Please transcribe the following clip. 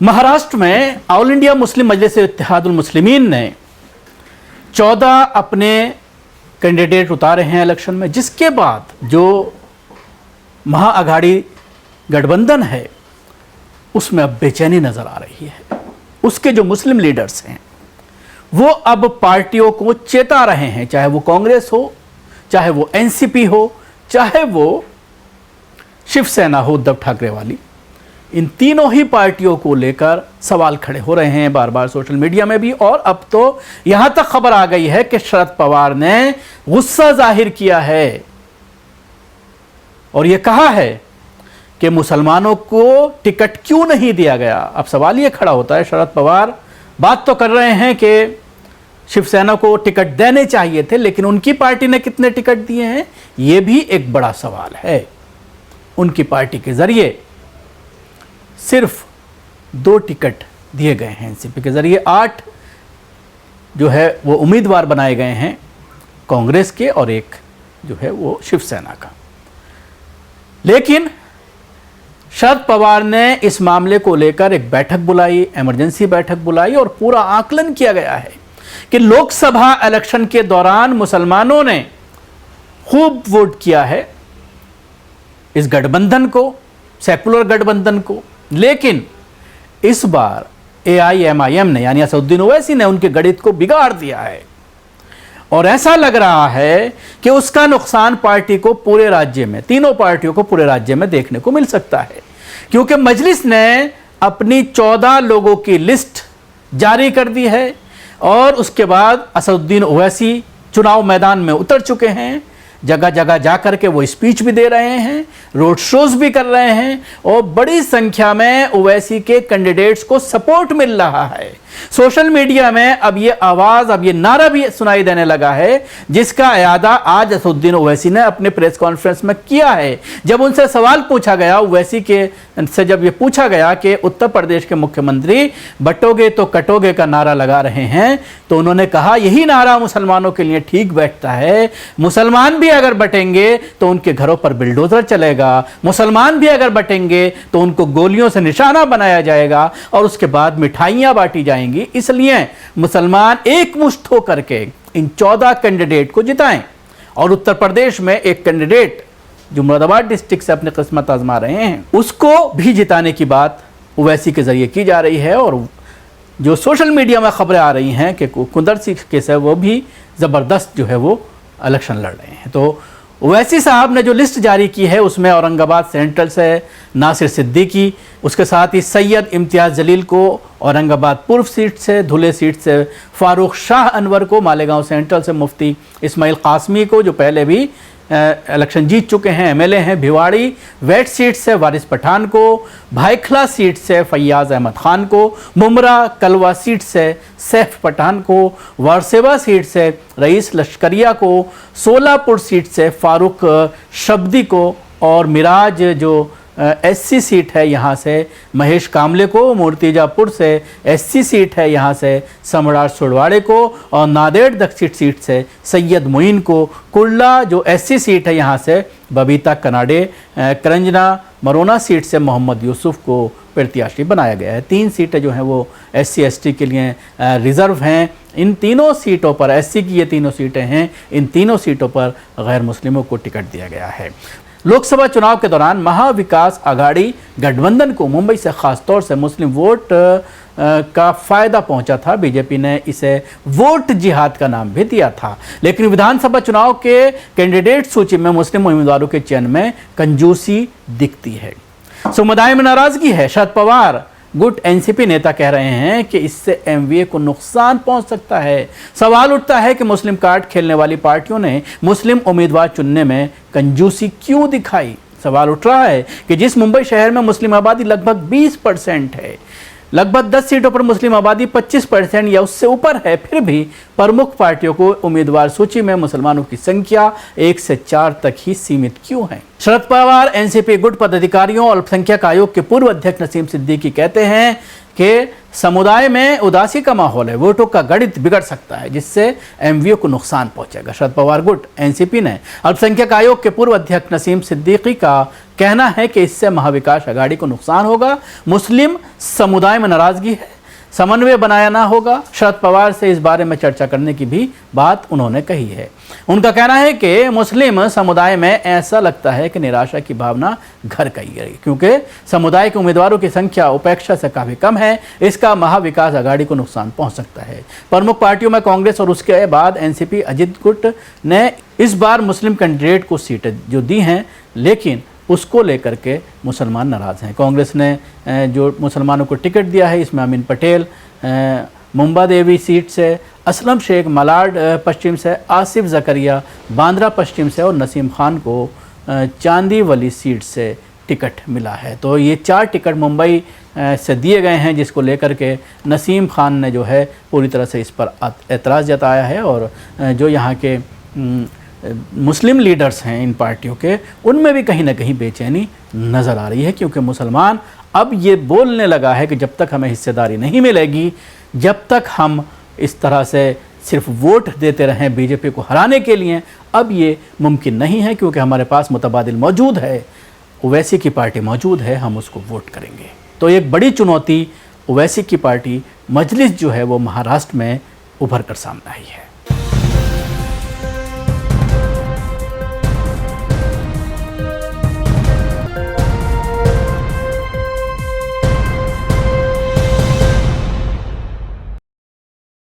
महाराष्ट्र में all India Muslim मजलिस इत्तेहादुल मुस्लिमीन ने 14 अपने कैंडिडेट उतारे हैं इलेक्शन में, जिसके बाद जो महाअघाड़ी गठबंधन है उसमें अब बेचैनी नजर आ रही है। उसके जो मुस्लिम लीडर्स हैं वो अब पार्टियों को चेता रहे हैं, चाहे वो कांग्रेस हो, चाहे वो एनसीपी हो, चाहे वो शिवसेना हो उद्धव ठाकरे वाली। इन तीनों ही पार्टियों को लेकर सवाल खड़े हो रहे हैं बार बार सोशल मीडिया में भी। और अब तो यहां तक खबर आ गई है कि शरद पवार ने गुस्सा जाहिर किया है और यह कहा है कि मुसलमानों को टिकट क्यों नहीं दिया गया। अब सवाल यह खड़ा होता है, शरद पवार बात तो कर रहे हैं कि शिवसेना को टिकट देने चाहिए थे, लेकिन उनकी पार्टी ने कितने टिकट दिए हैं यह भी एक बड़ा सवाल है। उनकी पार्टी के जरिए सिर्फ 2 टिकट दिए गए हैं, एनसीपी के जरिए 8 जो है वो उम्मीदवार बनाए गए हैं कांग्रेस के और 1 जो है वो शिवसेना का। लेकिन शरद पवार ने इस मामले को लेकर एक बैठक बुलाई, इमरजेंसी बैठक बुलाई और पूरा आकलन किया गया है कि लोकसभा इलेक्शन के दौरान मुसलमानों ने खूब वोट किया है इस गठबंधन को, सेकुलर गठबंधन को, लेकिन इस बार एआईएमआईएम ने यानी असदुद्दीन ओवैसी ने उनके गणित को बिगाड़ दिया है और ऐसा लग रहा है कि उसका नुकसान पार्टी को पूरे राज्य में, तीनों पार्टियों को पूरे राज्य में देखने को मिल सकता है, क्योंकि मजलिस ने अपनी 14 लोगों की लिस्ट जारी कर दी है और उसके बाद असदुद्दीन ओवैसी चुनाव मैदान में उतर चुके हैं। जगह जगह जाकर के वो स्पीच भी दे रहे हैं, रोड शोज भी कर रहे हैं और बड़ी संख्या में ओवैसी के कैंडिडेट्स को सपोर्ट मिल रहा है। सोशल मीडिया में अब ये आवाज, अब ये नारा भी सुनाई देने लगा है, जिसका इयादा आज असदुद्दीन ओवैसी ने अपने प्रेस कॉन्फ्रेंस में किया है। जब उनसे सवाल पूछा गया, ओवैसी के से जब ये पूछा गया कि उत्तर प्रदेश के मुख्यमंत्री बटोगे तो कटोगे का नारा लगा रहे हैं, तो उन्होंने कहा यही नारा मुसलमानों के लिए ठीक बैठता है। मुसलमान भी अगर बटेंगे तो उनके घरों पर बिल्डोजर चलेगा, मुसलमान भी अगर बटेंगे तो उनको गोलियों से निशाना बनाया जाएगा और उसके बाद मिठाइयां बांटी जाएंगी। इसलिए मुसलमान एकमुश्त होकर के इन 14 कैंडिडेट को जिताएं और उत्तर प्रदेश में एक कैंडिडेट जो मुरादाबाद डिस्ट्रिक्ट से अपनी किस्मत आजमा रहे हैं उसको भी जिताने की बात ओवैसी के जरिए की जा रही है। और जो सोशल मीडिया में खबरें आ रही हैं कि कुंदर सिंह केस है वो भी जबरदस्त जो है वो इलेक्शन लड़ रहे हैं। तो ओवैसी साहब ने जो लिस्ट जारी की है उसमें औरंगाबाद सेंट्रल से नासिर सिद्दीकी, उसके साथ ही सैयद इम्तियाज़ जलील को औरंगाबाद पूर्व सीट से, धुले सीट से फारूक शाह अनवर को, मालेगांव सेंट्रल से मुफ्ती इस्माइल कासमी को जो पहले भी इलेक्शन जीत चुके हैं, एमएलए हैं, भिवाड़ी वेट सीट से वारिस पठान को, भाईखला सीट से फैयाज अहमद खान को, मुमरा कलवा सीट से सैफ पठान को, वारसेवा सीट से रईस लश्करिया को, सोलापुर सीट से फारूक शब्दी को और मिराज जो एससी सीट है यहाँ से महेश कामले को, मूर्तिजापुर से एससी सीट है यहाँ से सम्राट सुरवाड़े को और नांदेड़ दक्षिण सीट से सैयद मोइन को, कुर्ला जो एससी सीट है यहाँ से बबीता कनाडे, करंजना मरोना सीट से मोहम्मद यूसुफ को प्रत्याशी बनाया गया है। 3 सीटें जो हैं वो एससी एसटी के लिए रिजर्व हैं। इन तीनों सीटों पर, एससी की ये तीनों सीटें हैं, इन तीनों सीटों पर गैर मुस्लिमों को टिकट दिया गया है। लोकसभा चुनाव के दौरान महाविकास आघाड़ी गठबंधन को मुंबई से खासतौर से मुस्लिम वोट का फायदा पहुंचा था। बीजेपी ने इसे वोट जिहाद का नाम भी दिया था, लेकिन विधानसभा चुनाव के कैंडिडेट सूची में मुस्लिम उम्मीदवारों के चयन में कंजूसी दिखती है। समुदाय में नाराजगी है। शरद पवार गुट एनसीपी नेता कह रहे हैं कि इससे एमवीए को नुकसान पहुंच सकता है। सवाल उठता है कि मुस्लिम कार्ड खेलने वाली पार्टियों ने मुस्लिम उम्मीदवार चुनने में कंजूसी क्यों दिखाई। सवाल उठ रहा है कि जिस मुंबई शहर में मुस्लिम आबादी लगभग 20% है, लगभग 10 सीटों पर मुस्लिम आबादी 25% या उससे ऊपर है, फिर भी प्रमुख पार्टियों को उम्मीदवार सूची में मुसलमानों की संख्या 1 से 4 तक ही सीमित क्यों है। शरद पवार एनसीपी गुट पदाधिकारियों और अल्पसंख्यक आयोग के पूर्व अध्यक्ष नसीम सिद्दीकी कहते हैं कि समुदाय में उदासी का माहौल है, वोटों का गणित बिगड़ सकता है जिससे एमवीओ को नुकसान पहुंचेगा। शरद पवार गुट। एनसीपी ने अल्पसंख्यक आयोग के पूर्व अध्यक्ष नसीम सिद्दीकी का कहना है कि इससे महाविकास अघाड़ी को नुकसान होगा। मुस्लिम समुदाय में नाराजगी है, समन्वय बनाया ना होगा। शरद पवार से इस बारे में चर्चा करने की भी बात उन्होंने कही है। उनका कहना है कि मुस्लिम समुदाय में ऐसा लगता है कि निराशा की भावना घर गई है, क्योंकि समुदाय के उम्मीदवारों की संख्या उपेक्षा से काफ़ी कम है। इसका महाविकास अघाड़ी को नुकसान पहुंच सकता है। प्रमुख पार्टियों में कांग्रेस और उसके बाद एनसीपी अजित गुट ने इस बार मुस्लिम कैंडिडेट को सीटें जो दी हैं, लेकिन उसको लेकर के मुसलमान नाराज़ हैं। कांग्रेस ने जो मुसलमानों को टिकट दिया है, इसमें अमीन पटेल मुंबा देवी सीट से, असलम शेख मलाड पश्चिम से, आसिफ ज़करिया बांद्रा पश्चिम से और नसीम खान को चांदीवली सीट से टिकट मिला है। तो ये 4 टिकट मुंबई से दिए गए हैं, जिसको लेकर के नसीम खान ने जो है पूरी तरह से इस पर एतराज़ जताया है। और जो यहाँ के मुस्लिम लीडर्स हैं इन पार्टियों के, उनमें भी कहीं ना कहीं बेचैनी नज़र आ रही है, क्योंकि मुसलमान अब ये बोलने लगा है कि जब तक हमें हिस्सेदारी नहीं मिलेगी, जब तक हम इस तरह से सिर्फ वोट देते रहें बीजेपी को हराने के लिए, अब ये मुमकिन नहीं है, क्योंकि हमारे पास मुतबादिल मौजूद है, ओवैसी की पार्टी मौजूद है, हम उसको वोट करेंगे। तो एक बड़ी चुनौती ओवैसी की पार्टी मजलिस जो है वो महाराष्ट्र में उभर कर सामने आई है।